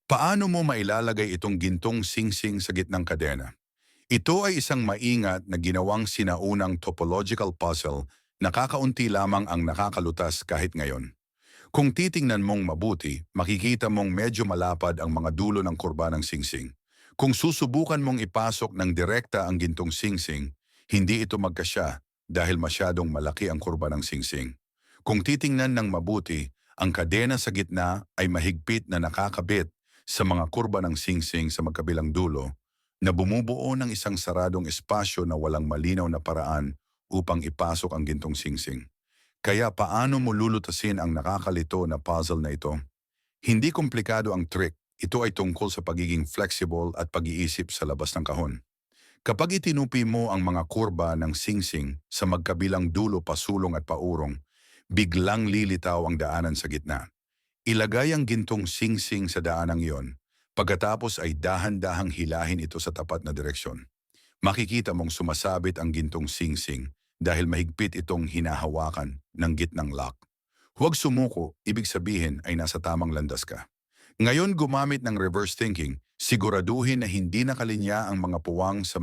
Paano mo mailalagay itong gintong singsing sa gitnang kadena? Ito ay isang maingat na ginawang sinaunang topological puzzle na kakaunti lamang ang nakakalutas kahit ngayon. Kung titingnan mong mabuti, makikita mong medyo malapad ang mga dulo ng kurba ng singsing. Kung susubukan mong ipasok ng direkta ang gintong singsing, hindi ito magkasya dahil masyadong malaki ang kurba ng singsing. Kung titingnan ng mabuti, ang kadena sa gitna ay mahigpit na nakakabit sa mga kurba ng singsing sa magkabilang dulo na bumubuo ng isang saradong espasyo na walang malinaw na paraan upang ipasok ang gintong singsing. Kaya paano mo lulutasin ang nakakalito na puzzle na ito? Hindi komplikado ang trick. Ito ay tungkol sa pagiging flexible at pag-iisip sa labas ng kahon. Kapag itinupi mo ang mga kurba ng singsing sa magkabilang dulo pasulong at paurong, biglang lilitaw ang daanan sa gitna. Ilagay ang gintong singsing sa daanang iyon, pagkatapos ay dahan-dahang hilahin ito sa tapat na direksyon. Makikita mong sumasabit ang gintong singsing dahil mahigpit itong hinahawakan ng gitnang lock. Huwag sumuko, ibig sabihin ay nasa tamang landas ka. Ngayon gumamit ng reverse thinking, siguraduhin na hindi nakalinya ang mga puwang sa